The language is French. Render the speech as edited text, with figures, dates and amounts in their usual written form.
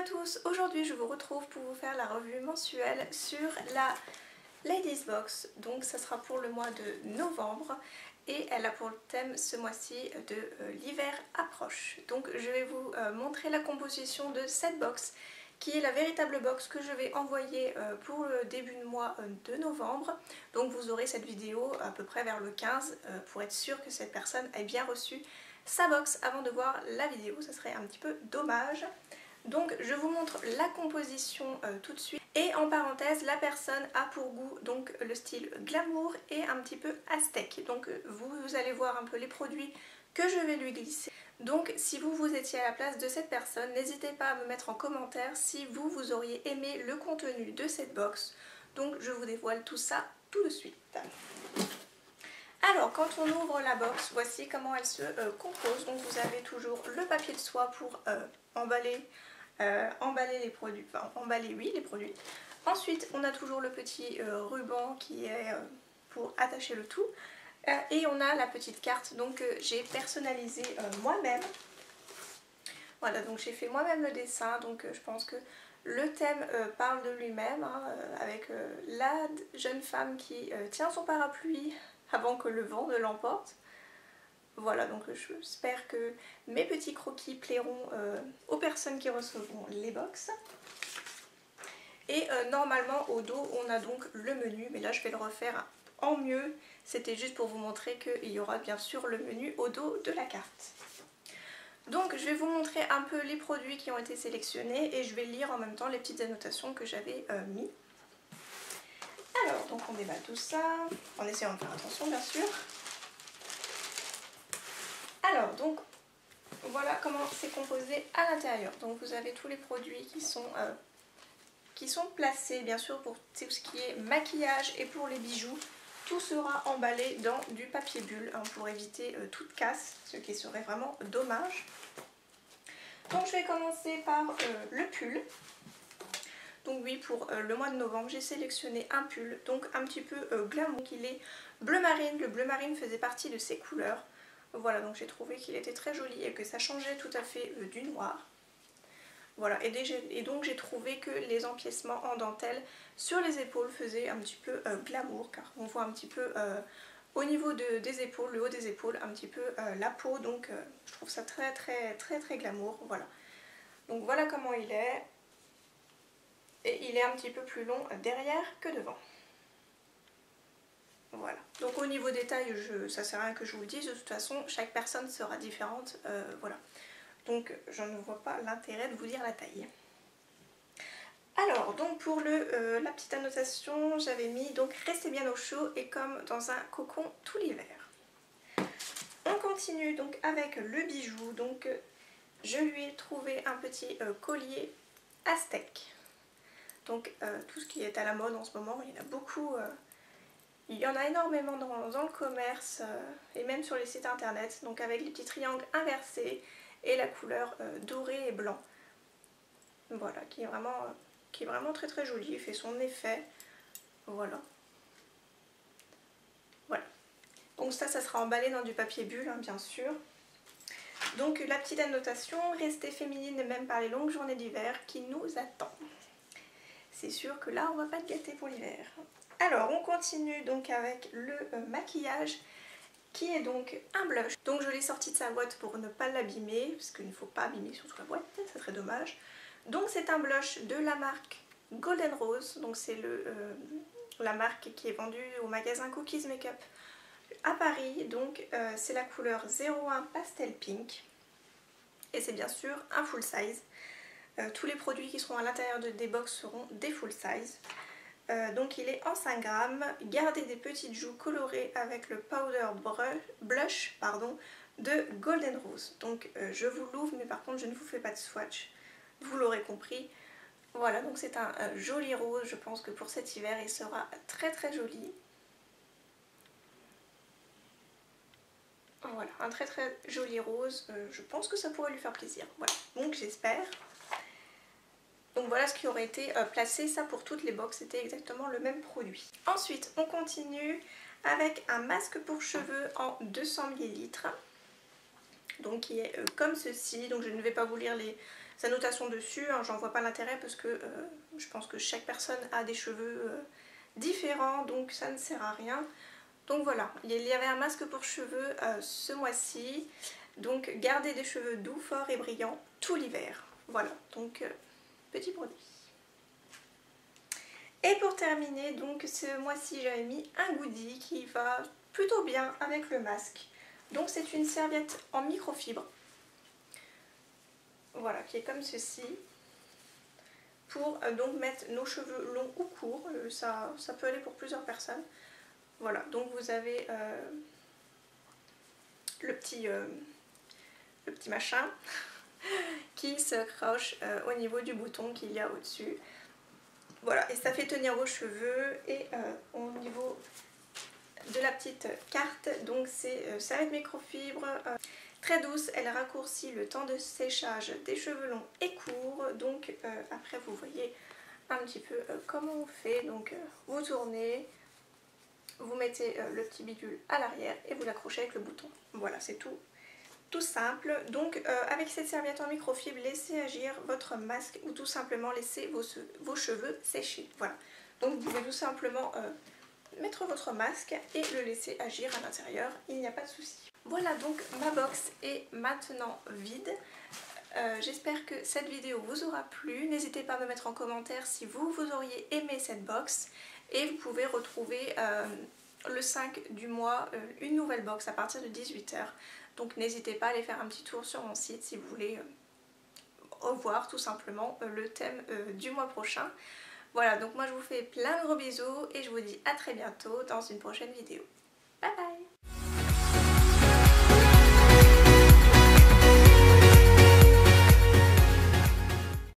tous, aujourd'hui je vous retrouve pour vous faire la revue mensuelle sur la Ladies Box. Donc ça sera pour le mois de novembre et elle a pour le thème ce mois-ci de l'hiver approche. Donc je vais vous montrer la composition de cette box qui est la véritable box que je vais envoyer pour le début de mois de novembre. Donc vous aurez cette vidéo à peu près vers le 15 pour être sûr que cette personne ait bien reçu sa box avant de voir la vidéo, ça serait un petit peu dommage. Donc je vous montre la composition tout de suite. Et en parenthèse, la personne a pour goût donc le style glamour et un petit peu aztèque. Donc vous allez voir un peu les produits que je vais lui glisser. Donc si vous étiez à la place de cette personne, n'hésitez pas à me mettre en commentaire si vous auriez aimé le contenu de cette box. Donc je vous dévoile tout ça tout de suite. Alors quand on ouvre la box, voici comment elle se compose. Donc vous avez toujours le papier de soie pour emballer les produits, enfin emballer oui les produits. Ensuite on a toujours le petit ruban qui est pour attacher le tout. Et on a la petite carte donc j'ai personnalisé moi-même. Voilà, donc j'ai fait moi-même le dessin, donc je pense que le thème parle de lui-même, hein, avec la jeune femme qui tient son parapluie avant que le vent ne l'emporte. Voilà, donc j'espère que mes petits croquis plairont aux personnes qui recevront les box. Et normalement au dos on a donc le menu, mais là je vais le refaire en mieux. C'était juste pour vous montrer qu'il y aura bien sûr le menu au dos de la carte. Donc je vais vous montrer un peu les produits qui ont été sélectionnés et je vais lire en même temps les petites annotations que j'avais mis. Alors donc on déballe tout ça, en essayant de faire attention bien sûr. Alors donc voilà comment c'est composé à l'intérieur. Donc vous avez tous les produits qui sont placés bien sûr pour tout ce qui est maquillage et pour les bijoux. Tout sera emballé dans du papier bulle hein, pour éviter toute casse, ce qui serait vraiment dommage. Donc je vais commencer par le pull. Donc oui, pour le mois de novembre, j'ai sélectionné un pull, donc un petit peu glamour. Il est bleu marine, le bleu marine faisait partie de ses couleurs. Voilà, donc j'ai trouvé qu'il était très joli et que ça changeait tout à fait du noir. Voilà, et donc j'ai trouvé que les empiècements en dentelle sur les épaules faisaient un petit peu glamour, car on voit un petit peu au niveau des épaules, le haut des épaules, un petit peu la peau, donc je trouve ça très glamour, voilà. Donc voilà comment il est, et il est un petit peu plus long derrière que devant. Voilà, donc au niveau des tailles, ça sert à rien que je vous le dise, de toute façon chaque personne sera différente, voilà. Donc je ne vois pas l'intérêt de vous dire la taille. Alors donc pour la petite annotation, j'avais mis donc restez bien au chaud et comme dans un cocon tout l'hiver. On continue donc avec le bijou, donc je lui ai trouvé un petit collier aztèque. Donc tout ce qui est à la mode en ce moment, il y en a beaucoup, il y en a énormément dans le commerce et même sur les sites internet, donc avec les petits triangles inversés et la couleur doré et blanc. Voilà, qui est vraiment très joli, il fait son effet. Voilà. Voilà. Donc ça sera emballé dans du papier bulle, hein, bien sûr. Donc la petite annotation, restez féminine même par les longues journées d'hiver qui nous attend. C'est sûr que là on va pas être gâté pour l'hiver. Alors on continue donc avec le maquillage qui est donc un blush. Donc je l'ai sorti de sa boîte pour ne pas l'abîmer, parce qu'il ne faut pas abîmer surtout la boîte, ça serait dommage. Donc c'est un blush de la marque Golden Rose, donc c'est la marque qui est vendue au magasin Cookies Makeup à Paris. Donc c'est la couleur 01 Pastel Pink et c'est bien sûr un full size. Tous les produits qui seront à l'intérieur des box seront des full size. Donc il est en 5 grammes, gardez des petites joues colorées avec le powder blush de Golden Rose. Donc je vous l'ouvre mais par contre je ne vous fais pas de swatch, vous l'aurez compris. Voilà, donc c'est un joli rose, je pense que pour cet hiver il sera très joli. Voilà, un très joli rose, je pense que ça pourrait lui faire plaisir. Voilà, donc j'espère. Donc voilà ce qui aurait été placé, ça pour toutes les box, c'était exactement le même produit. Ensuite on continue avec un masque pour cheveux en 200 ml. Donc qui est comme ceci, donc je ne vais pas vous lire sa notation dessus, hein, j'en vois pas l'intérêt parce que je pense que chaque personne a des cheveux différents, donc ça ne sert à rien. Donc voilà, il y avait un masque pour cheveux ce mois-ci, donc garder des cheveux doux, forts et brillants tout l'hiver. Voilà, donc petit produit. Et pour terminer, donc ce mois-ci j'avais mis un goodie qui va plutôt bien avec le masque. Donc c'est une serviette en microfibre, voilà, qui est comme ceci, pour donc mettre nos cheveux longs ou courts, ça peut aller pour plusieurs personnes. Voilà, donc vous avez le petit machin qui se accroche au niveau du bouton qu'il y a au-dessus. Voilà, et ça fait tenir vos cheveux. Et au niveau de la petite carte, donc c'est serviette microfibre très douce, elle raccourcit le temps de séchage des cheveux longs et courts. Donc après vous voyez un petit peu comment on fait. Donc vous tournez, vous mettez le petit bidule à l'arrière et vous l'accrochez avec le bouton. Voilà, c'est tout simple. Donc avec cette serviette en microfibre, laissez agir votre masque ou tout simplement laissez vos cheveux sécher. Voilà, donc vous pouvez tout simplement mettre votre masque et le laisser agir à l'intérieur, il n'y a pas de souci. Voilà, donc ma box est maintenant vide. J'espère que cette vidéo vous aura plu. N'hésitez pas à me mettre en commentaire si vous auriez aimé cette box. Et vous pouvez retrouver le 5 du mois une nouvelle box à partir de 18 h. Donc n'hésitez pas à aller faire un petit tour sur mon site si vous voulez revoir tout simplement le thème du mois prochain. Voilà, donc moi je vous fais plein de gros bisous et je vous dis à très bientôt dans une prochaine vidéo. Bye bye!